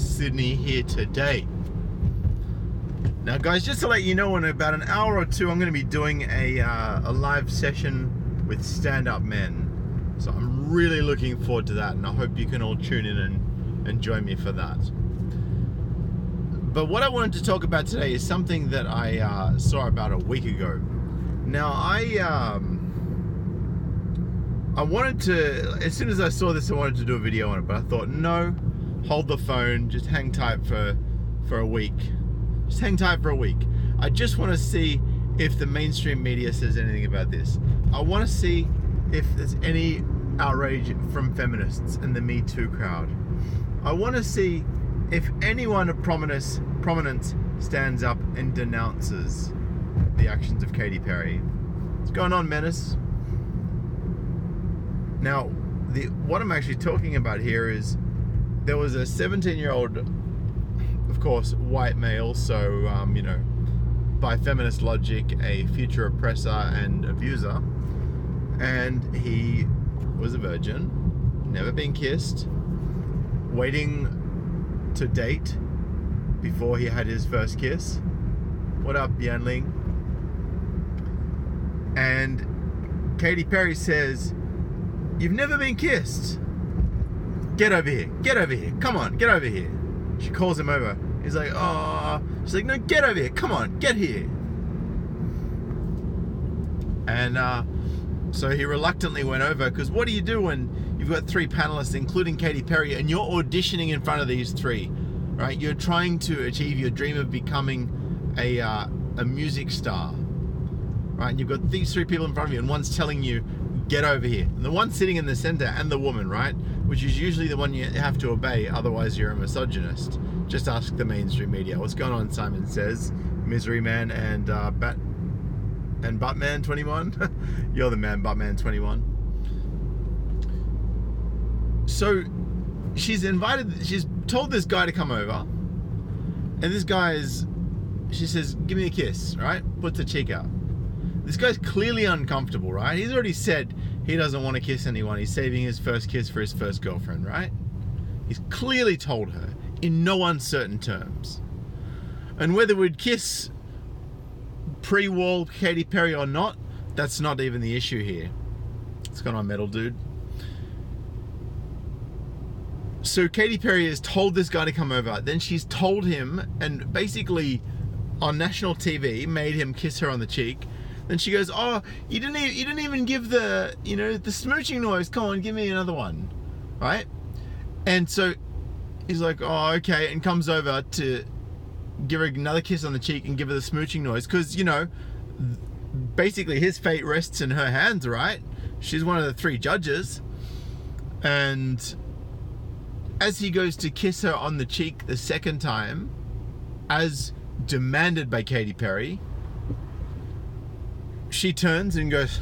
Sydney here today. Now guys, just to let you know, in about an hour or two I'm going to be doing a live session with stand-up men. So I'm really looking forward to that, and I hope you can all tune in and join me for that. But what I wanted to talk about today is something that I saw about a week ago. Now I wanted to, as soon as I saw this, I wanted to do a video on it, but I thought, no, hold the phone, just hang tight for a week. Just hang tight for a week. I just want to see if the mainstream media says anything about this. I want to see if there's any outrage from feminists and the Me Too crowd. I want to see if anyone of prominence stands up and denounces the actions of Katy Perry. What's going on, Menace? Now, what I'm actually talking about here is there was a 17-year-old, of course, white male, so, you know, by feminist logic, a future oppressor and abuser, and he was a virgin, never been kissed, waiting to date before he had his first kiss. What up, Yanling? And Katy Perry says, "You've never been kissed. Get over here. Get over here. Come on, get over here." She calls him over. He's like, "Oh." She's like, "No, get over here. Come on, get here." And so he reluctantly went over, because what do you do when you've got three panelists, including Katy Perry, and you're auditioning in front of these three, right? You're trying to achieve your dream of becoming a music star, right? And you've got these three people in front of you, and one's telling you, "Get over here." And the one sitting in the center, and the woman, right? Which is usually the one you have to obey, otherwise you're a misogynist. Just ask the mainstream media. What's going on, Simon Says, Misery Man, and Buttman 21. You're the man, Buttman 21. So she's told this guy to come over, and this she says, "Give me a kiss," right? Puts her cheek out. This guy's clearly uncomfortable, right? He's already said he doesn't want to kiss anyone. He's saving his first kiss for his first girlfriend, right? He's clearly told her in no uncertain terms. And whether we'd kiss pre-wall Katy Perry or not, that's not even the issue here. What's going on, metal dude? So Katy Perry has told this guy to come over. Then she's told him, and basically on national TV made him kiss her on the cheek. Then she goes, "Oh, you didn't even give the, you know, the smooching noise. Come on, give me another one," right? And so he's like, "Oh, okay," and comes over to give her another kiss on the cheek and give her the smooching noise, because, you know, basically his fate rests in her hands, right? She's one of the three judges. And as he goes to kiss her on the cheek the second time, as demanded by Katy Perry, she turns and goes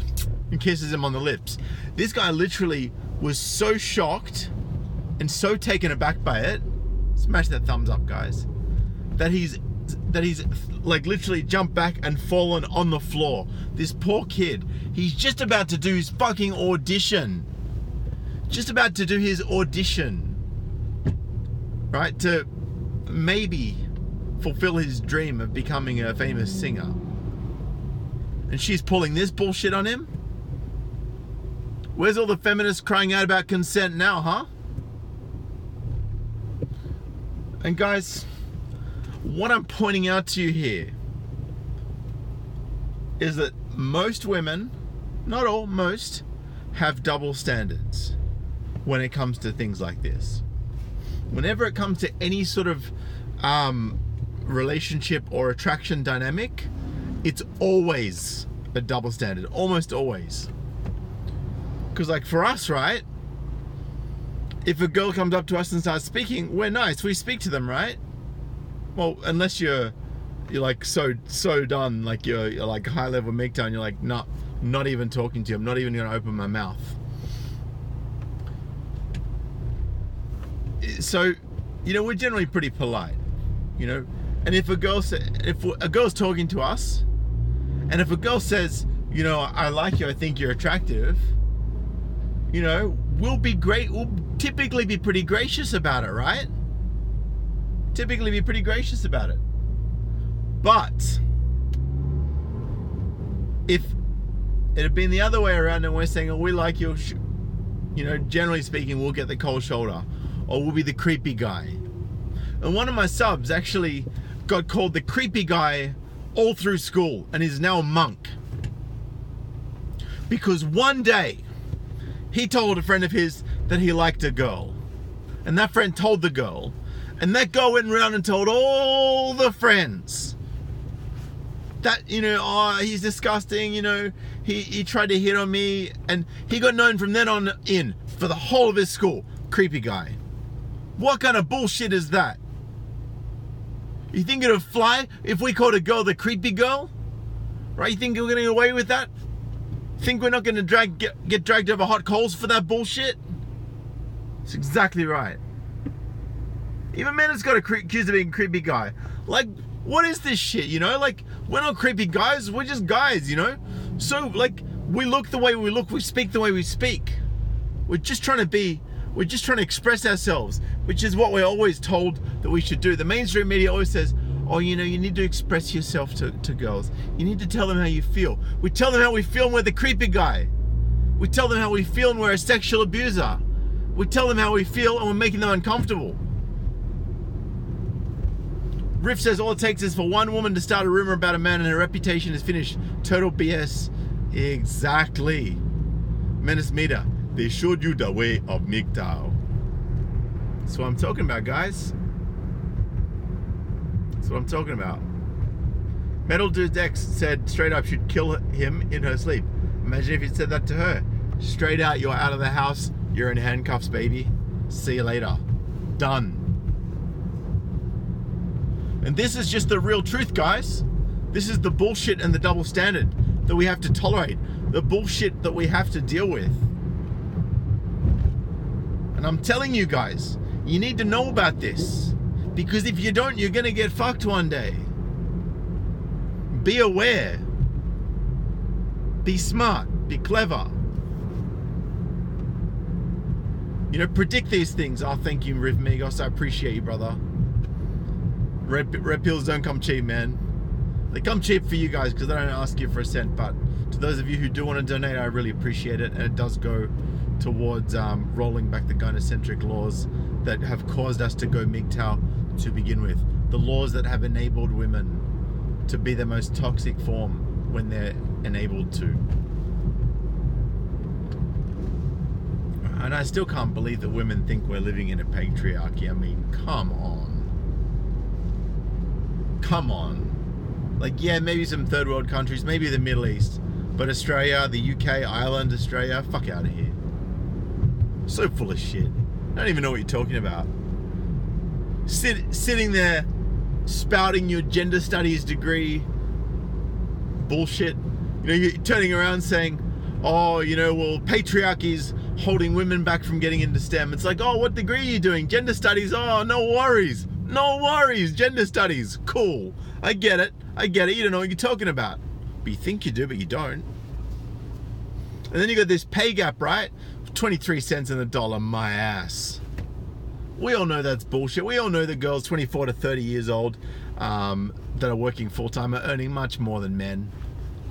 and kisses him on the lips. This guy literally was so shocked and so taken aback by it, smash that thumbs up, guys, that he's like literally jumped back and fallen on the floor. This poor kid, he's just about to do his fucking audition. Just about to do his audition, right? To maybe fulfill his dream of becoming a famous singer. And she's pulling this bullshit on him? Where's all the feminists crying out about consent now, huh? And guys, what I'm pointing out to you here is that most women, not all, most, have double standards when it comes to things like this. Whenever it comes to any sort of relationship or attraction dynamic, it's always a double standard, almost always. Because like for us, right, if a girl comes up to us and starts speaking, we're nice, we speak to them, right? Well, unless you're like so done, like you're like high level MGTOW, and you're like, not even talking to you, I'm not even gonna open my mouth. So, you know, we're generally pretty polite, you know. And if a girl's talking to us, and if a girl says, you know, "I like you, I think you're attractive," you know, we'll typically be pretty gracious about it, right? typically be pretty gracious about it. But if it had been the other way around and we're saying, oh, we like your, you know, generally speaking, we'll get the cold shoulder, or we'll be the creepy guy. And one of my subs actually got called the creepy guy all through school and is now a monk. Because one day he told a friend of his that he liked a girl. And that friend told the girl. And that girl went around and told all the friends that, you know, oh, he's disgusting, you know, he tried to hit on me. And he got known from then on in for the whole of his school. Creepy guy. What kind of bullshit is that? You think it'll fly if we called a girl the creepy girl? Right? You think we're getting away with that? Think we're not going to get dragged over hot coals for that bullshit? That's exactly right. Even men has got accused of being a creepy guy. Like, what is this shit, you know? Like, we're not creepy guys, we're just guys, you know? So, like, we look the way we look, we speak the way we speak. We're just trying to express ourselves, which is what we're always told that we should do. The mainstream media always says, oh, you know, you need to express yourself to girls. You need to tell them how you feel. We tell them how we feel and we're the creepy guy. We tell them how we feel and we're a sexual abuser. We tell them how we feel and we're making them uncomfortable. Riff says all it takes is for one woman to start a rumor about a man and her reputation is finished. Total BS. Exactly. Menace Meter. They showed you the way of MGTOW. That's what I'm talking about, guys. That's what I'm talking about. Metal Dude X said straight up she'd kill him in her sleep. Imagine if you'd said that to her. Straight out, you're out of the house. You're in handcuffs, baby. See you later. Done. And this is just the real truth, guys. This is the bullshit and the double standard that we have to tolerate. The bullshit that we have to deal with. And I'm telling you guys, you need to know about this. Because if you don't, you're going to get fucked one day. Be aware. Be smart. Be clever. You know, predict these things. Oh, thank you, Riv Migos. I appreciate you, brother. Red pills don't come cheap, man. They come cheap for you guys because they don't ask you for a cent. But to those of you who do want to donate, I really appreciate it. And it does go towards rolling back the gynocentric laws that have caused us to go MGTOW to begin with. The laws that have enabled women to be their most toxic form when they're enabled to. And I still can't believe that women think we're living in a patriarchy. I mean, come on. Come on. Like, yeah, maybe some third world countries, maybe the Middle East. But Australia, the UK, Ireland, Australia, fuck out of here. So full of shit. I don't even know what you're talking about. Sitting there spouting your gender studies degree bullshit. You know, you're turning around saying, oh, you know, well, patriarchy's holding women back from getting into STEM. It's like, oh, what degree are you doing? Gender studies? Oh, no worries. No worries. Gender studies. Cool. I get it. You don't know what you're talking about. But you think you do, but you don't. And then you got this pay gap, right? 23 cents in the dollar, my ass. We all know that's bullshit. We all know that girls 24 to 30 years old that are working full-time are earning much more than men.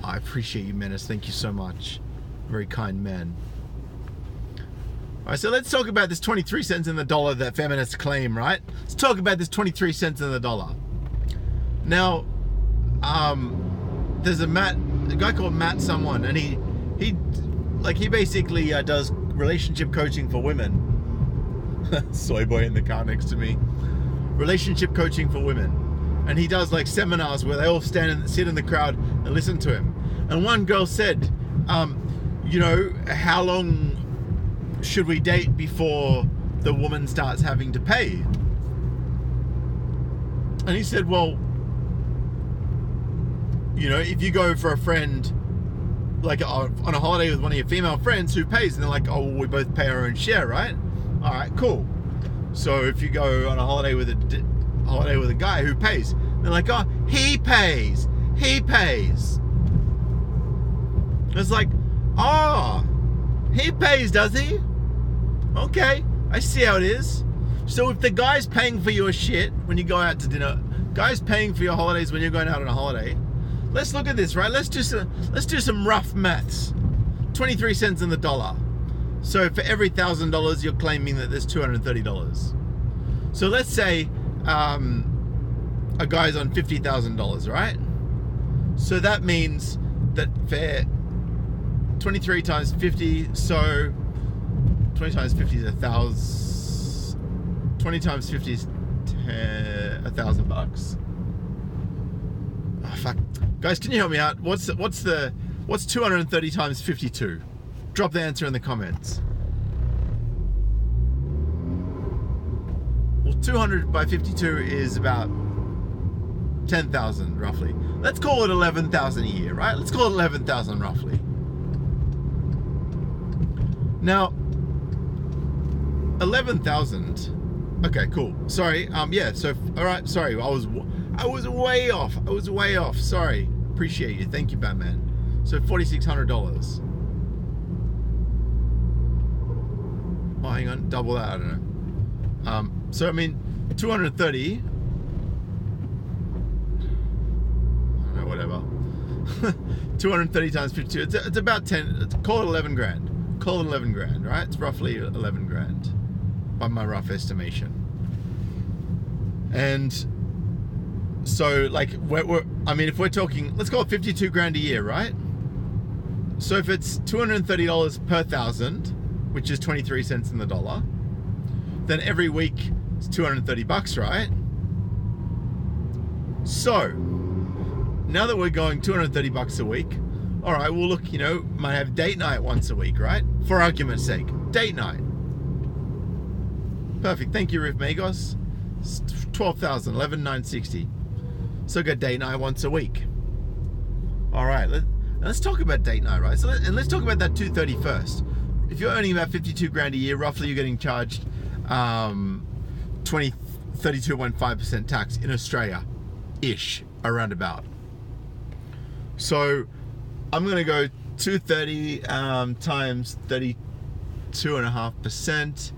I appreciate you, Menace. Thank you so much. Very kind man. All right, so let's talk about this 23 cents in the dollar that feminists claim, right? Let's talk about this 23 cents in the dollar. Now, there's a guy called Matt someone, and he basically does relationship coaching for women. Soy boy in the car next to me. Relationship coaching for women. And he does like seminars where they all sit in the crowd and listen to him. And one girl said, you know, how long should we date before the woman starts having to pay? And he said, well, you know, if you go for a friend, like on a holiday with one of your female friends, who pays? And they're like, oh, well, we both pay our own share, right? All right, cool. So if you go on a holiday with a guy, who pays? They're like, oh, he pays. It's like, oh, he pays, does he? Okay, I see how it is. So if the guy's paying for your shit when you go out to dinner, guy's paying for your holidays when you're going out on a holiday, let's look at this, right? Let's do some rough maths. 23 cents in the dollar. So for every $1,000, you're claiming that there's $230. So let's say a guy's on $50,000, right? So that means that for 23 times 50, so 20 times 50 is 1,000. 20 times 50 is $1,000. Oh, fuck. Guys, can you help me out? What's 230 times 52? Drop the answer in the comments. Well, 200 by 52 is about 10,000 roughly. Let's call it 11,000 a year, right? Let's call it 11,000 roughly. Now, 11,000. Okay, cool. Sorry. Yeah. So, all right. Sorry. I was way off. I was way off. Sorry. Appreciate you. Thank you, Batman. So $4,600. Oh, hang on. Double that. I don't know. So I mean, 230. I don't know. Whatever. 230 times 52. It's about 10. Call it 11 grand. Call it 11 grand, right? It's roughly 11 grand by my rough estimation. And so, like, I mean, if we're talking, let's call it 52 grand a year, right? So if it's $230 per thousand, which is 23 cents in the dollar, then every week it's $230, right? So now that we're going $230 a week, all right, well, look, you know, might have date night once a week, right? For argument's sake, date night. Perfect. Thank you, Riff Magos. 12,000, 11,960. So go date night once a week. All right, let's talk about date night, right? So let's talk about that 230 first. If you're earning about 52 grand a year, roughly you're getting charged 32.5% tax in Australia-ish, around about. So I'm gonna go 230 times 32.5%.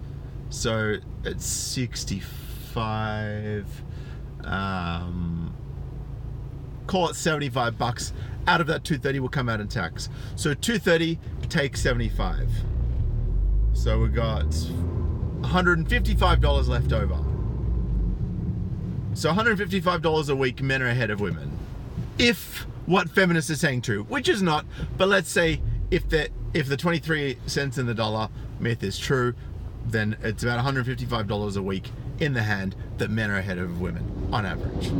So it's 65. Call it $75. Out of that 230 will come out in tax. So 230 take 75. So we got $155 left over. So $155 a week, men are ahead of women. If what feminists are saying true, which is not, but let's say if the 23 cents in the dollar myth is true, then it's about $155 a week in the hand that men are ahead of women on average.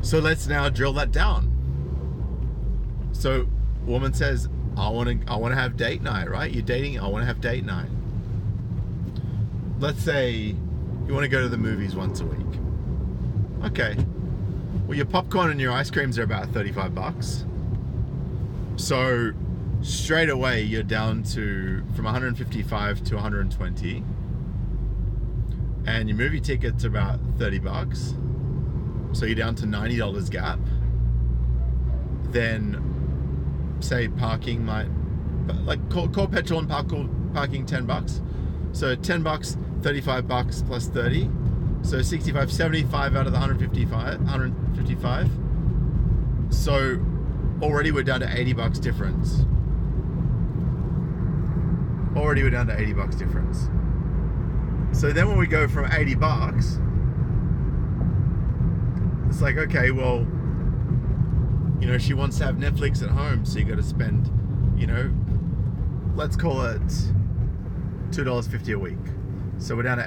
So let's now drill that down. So woman says, I want to have date night, right? You're dating, I want to have date night. Let's say you want to go to the movies once a week. Okay. Well, your popcorn and your ice creams are about $35. So straight away you're down to from 155 to 120. And your movie ticket's about $30. So you're down to $90 gap. Then say parking might, like call petrol and parking $10. So $10, $35 plus 30. So 65, 75 out of the 155. So already we're down to $80 difference. Already we're down to $80 difference. So then when we go from $80, it's like, okay, well, you know, she wants to have Netflix at home, so you got to spend, you know, let's call it $2.50 a week. So we're down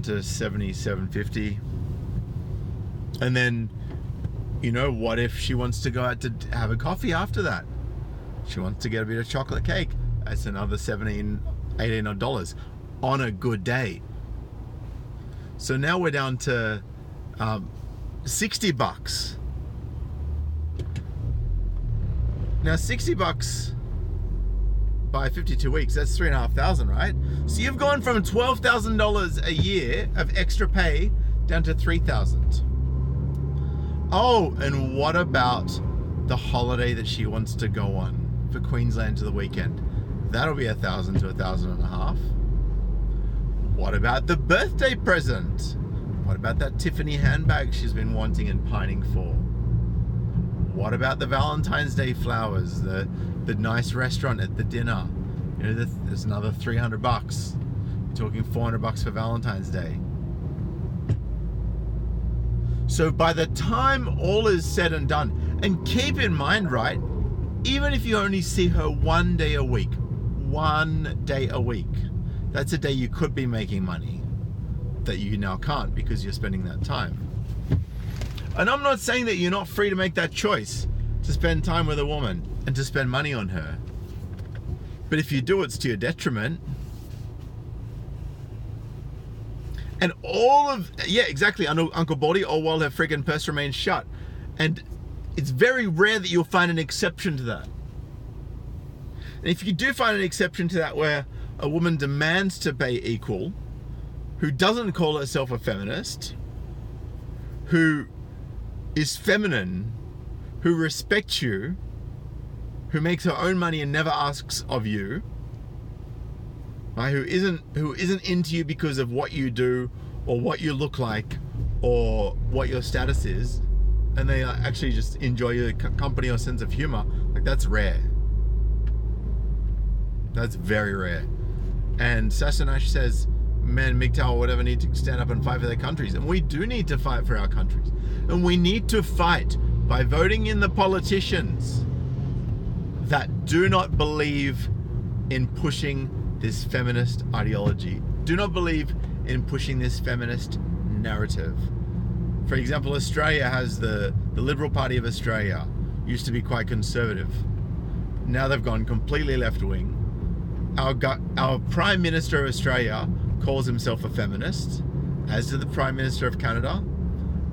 to $77.50. And then, you know, what if she wants to go out to have a coffee after that? She wants to get a bit of chocolate cake. That's another $17, $18 on a good day. So now we're down to $60. Now $60 by 52 weeks, that's $3,500, right? So you've gone from $12,000 a year of extra pay down to $3,000. Oh, and what about the holiday that she wants to go on for Queensland to the weekend? That'll be $1,000 to $1,500. What about the birthday present? What about that Tiffany handbag she's been wanting and pining for? What about the Valentine's Day flowers, the nice restaurant at the dinner? You know, there's another $300. You're talking $400 for Valentine's Day. So by the time all is said and done, and keep in mind, right, even if you only see her 1 day a week, that's a day you could be making money that you now can't because you're spending that time. And I'm not saying that you're not free to make that choice to spend time with a woman and to spend money on her. But if you do, it's to your detriment. And all of, yeah, exactly, Uncle Baldy, all while her friggin' purse remains shut. And it's very rare that you'll find an exception to that. And if you do find an exception to that where a woman demands to pay equal, who doesn't call herself a feminist, who is feminine, who respects you, who makes her own money and never asks of you, right? Who isn't into you because of what you do or what you look like or what your status is, and they actually just enjoy your company or sense of humor, like that's rare. That's very rare. And Sasanash says, men, MGTOW or whatever need to stand up and fight for their countries. And we do need to fight for our countries. And we need to fight by voting in the politicians that do not believe in pushing this feminist ideology, do not believe in pushing this feminist narrative. For example, Australia has the Liberal Party of Australia, used to be quite conservative. Now they've gone completely left-wing. Our Prime Minister of Australia calls himself a feminist, as did the Prime Minister of Canada,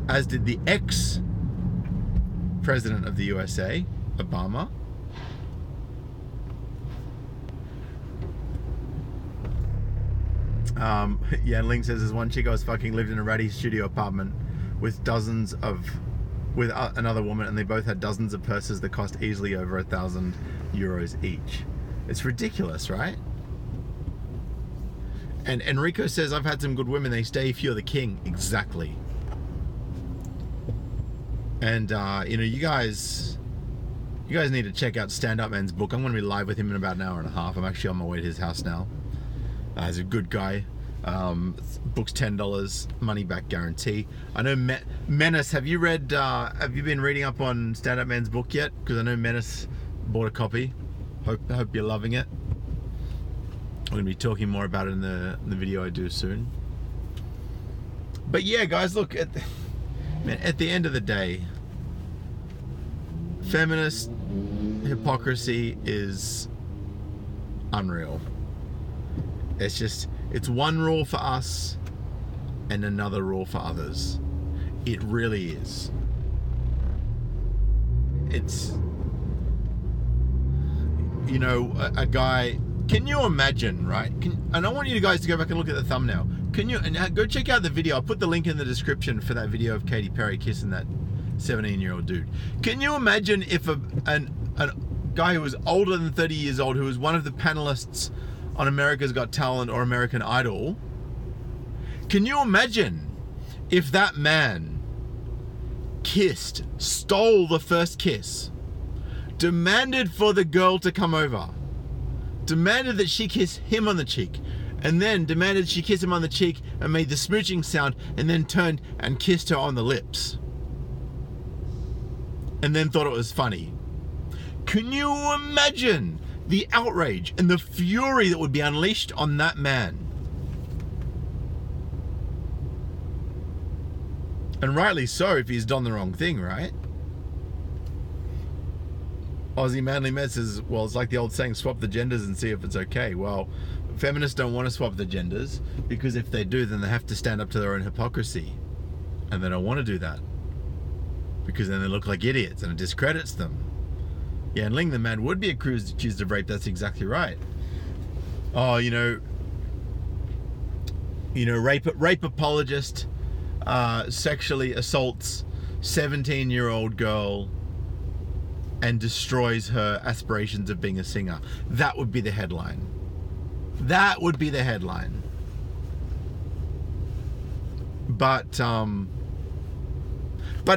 as did the ex-President of the USA, Obama. Yeah, and Ling says there's one chick I was fucking lived in a ratty studio apartment with another woman, and they both had dozens of purses that cost easily over €1,000 each. It's ridiculous, right? And Enrico says, I've had some good women, they stay if you're the king. Exactly. And you know, you guys need to check out Stand Up Man's book. I'm going to be live with him in about an hour and a half. I'm actually on my way to his house now. He's a good guy. Book's $10, money back guarantee. I know Menace, have you been reading up on Stand Up Man's book yet? Because I know Menace bought a copy. Hope you're loving it. I'm going to be talking more about it in the video I do soon. But yeah, guys, look, at the end of the day, feminist hypocrisy is unreal. It's one rule for us and another rule for others. It really is. It's, you know, a guy, can you imagine, right? And I want you guys to go back and look at the thumbnail. And go check out the video. I'll put the link in the description for that video of Katy Perry kissing that 17-year-old dude. Can you imagine if a guy who was older than 30 years old, who was one of the panelists on America's Got Talent or American Idol, can you imagine if that man stole the first kiss, demanded for the girl to come over, demanded that she kiss him on the cheek, and then demanded she kiss him on the cheek and made the smooching sound, and then turned and kissed her on the lips, and then thought it was funny? Can you imagine the outrage and the fury that would be unleashed on that man? And rightly so, if he's done the wrong thing, right? Aussie Manly Med says, well, it's like the old saying, swap the genders and see if it's okay. Well, feminists don't want to swap the genders, because if they do, then they have to stand up to their own hypocrisy. And they don't want to do that, because then they look like idiots and it discredits them. Yeah, and Ling the man would be accused of rape. That's exactly right. Oh, you know, rape apologist sexually assaults 17-year-old girl and destroys her aspirations of being a singer. That would be the headline. That would be the headline. But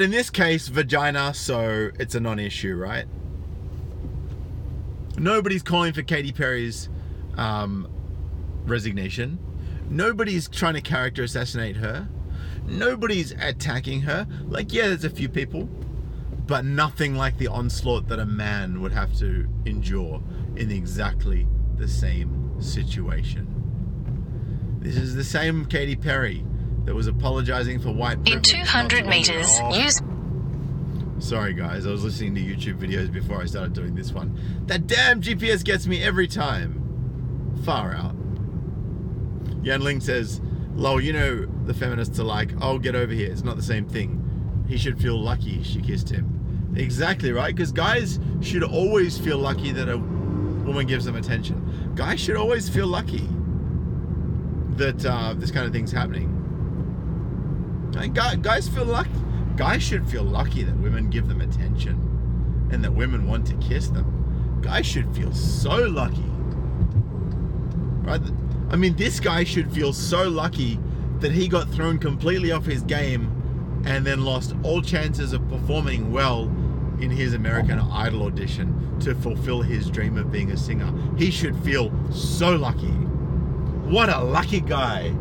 in this case, vagina, so it's a non-issue, right? Nobody's calling for Katy Perry's resignation. Nobody's trying to character assassinate her. Nobody's attacking her. Like, yeah, there's a few people, but nothing like the onslaught that a man would have to endure in exactly the same situation. This is the same Katy Perry that was apologizing for white privilege. In 200 meters, use... Sorry guys, I was listening to YouTube videos before I started doing this one. That damn GPS gets me every time. Far out. Yan Ling says, lol, you know the feminists are like, oh, get over here, it's not the same thing. He should feel lucky she kissed him. Exactly right, because guys should always feel lucky that a woman gives them attention. Guys should always feel lucky that this kind of thing's happening. And guys feel lucky. Guys should feel lucky that women give them attention and that women want to kiss them. Guys should feel so lucky. Right? I mean, this guy should feel so lucky that he got thrown completely off his game and then lost all chances of performing well in his American Idol audition to fulfill his dream of being a singer. He should feel so lucky. What a lucky guy.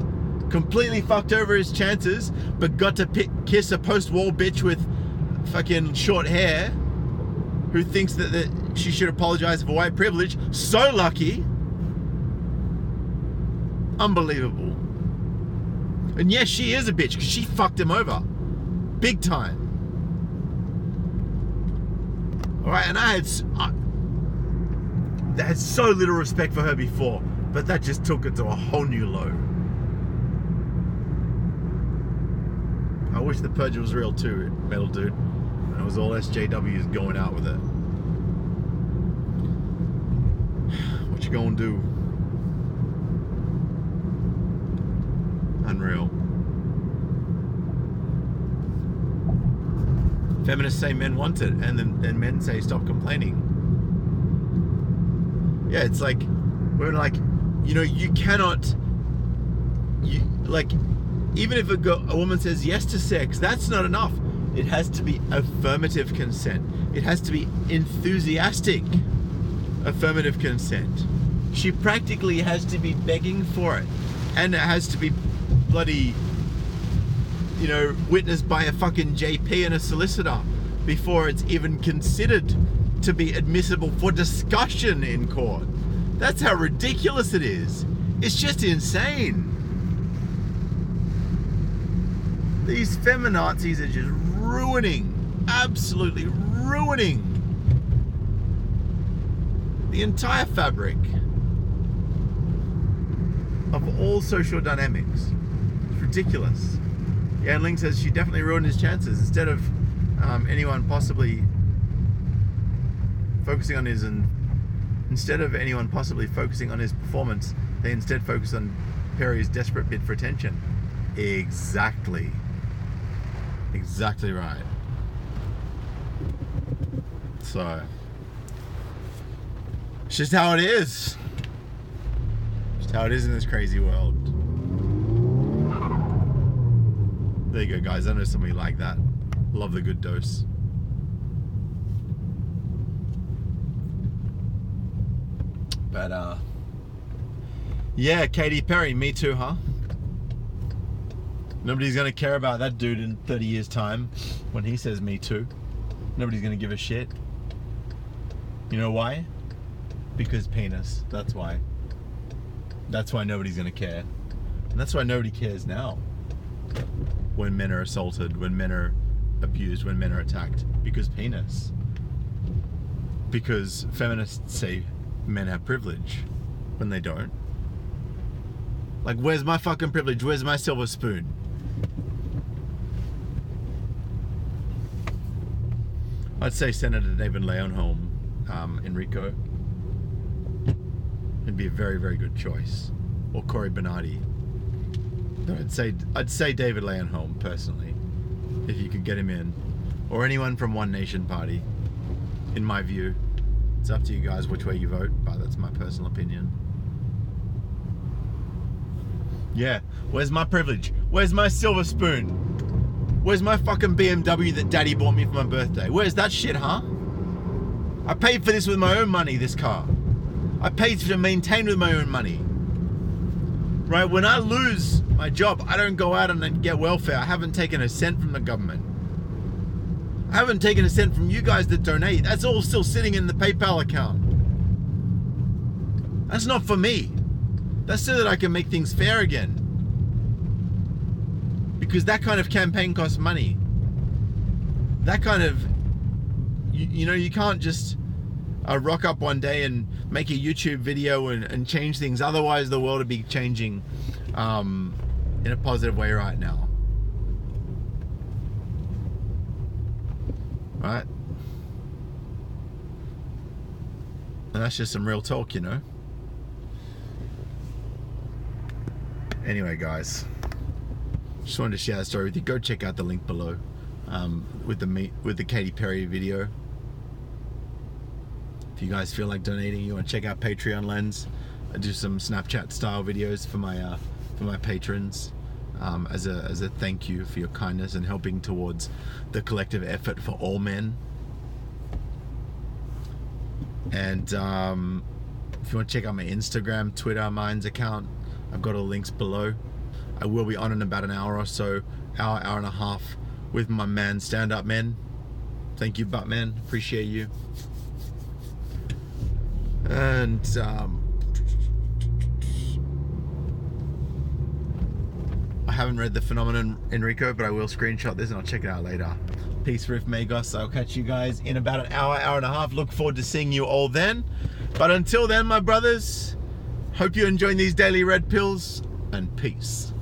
Completely fucked over his chances, but got to kiss a post-war bitch with fucking short hair who thinks that she should apologize for white privilege. So lucky. Unbelievable. And yes, she is a bitch because she fucked him over. Big time. Alright, and I had so little respect for her before, but that just took it to a whole new low. I wish the purge was real too, metal dude. And it was all SJWs going out with it. What you gonna do? Unreal. Feminists say men want it, and then men say stop complaining. Yeah, it's like we're like, you know, you cannot. You like. Even if a woman says yes to sex, that's not enough. It has to be affirmative consent. It has to be enthusiastic affirmative consent. She practically has to be begging for it. And it has to be bloody, you know, witnessed by a fucking JP and a solicitor before it's even considered to be admissible for discussion in court. That's how ridiculous it is. It's just insane. These feminazis are just ruining, absolutely ruining the entire fabric of all social dynamics. It's ridiculous. Yan Ling says she definitely ruined his chances. Instead of anyone possibly focusing on his performance, they instead focus on Perry's desperate bid for attention. Exactly. Exactly right. So, it's just how it is. Just how it is in this crazy world. There you go, guys. I know somebody like that. Love the good dose. But, yeah, Katy Perry, me too, huh? Nobody's going to care about that dude in 30 years' time when he says me too. Nobody's going to give a shit. You know why? Because penis. That's why. That's why nobody's going to care. And that's why nobody cares now. When men are assaulted, when men are abused, when men are attacked. Because penis. Because feminists say men have privilege when they don't. Like, where's my fucking privilege? Where's my silver spoon? I'd say Senator David Leonholm, Enrico. It'd be a very, very good choice. Or Cory Bernardi. But I'd say David Leonholm, personally. If you could get him in. Or anyone from One Nation Party. in my view. It's up to you guys which way you vote, but that's my personal opinion. Yeah, where's my privilege? Where's my silver spoon? Where's my fucking BMW that daddy bought me for my birthday? Where's that shit, huh? I paid for this with my own money, this car. I paid to maintain with my own money. Right, when I lose my job, I don't go out and get welfare. I haven't taken a cent from the government. I haven't taken a cent from you guys that donate. That's all still sitting in the PayPal account. That's not for me. That's so that I can make things fair again. Because that kind of campaign costs money. That kind of, you know, you can't just rock up one day and make a YouTube video and change things. Otherwise, the world would be changing in a positive way right now. Right? And that's just some real talk, you know? Anyway, guys, just wanted to share that story with you. Go check out the link below with the Katy Perry video. If you guys feel like donating, you want to check out Patreon Lens. I do some Snapchat style videos for my patrons as a thank you for your kindness and helping towards the collective effort for all men. And if you want to check out my Instagram, Twitter, Minds account, I've got all the links below. I will be on in about an hour or so, hour and a half, with my man, Stand Up Men. Thank you, Buttman. Appreciate you. And I haven't read The Phenomenon, Enrico, but I will screenshot this and I'll check it out later. Peace, Riff Magos. I'll catch you guys in about an hour and a half. Look forward to seeing you all then. But until then, my brothers, hope you're enjoying these daily red pills, and peace.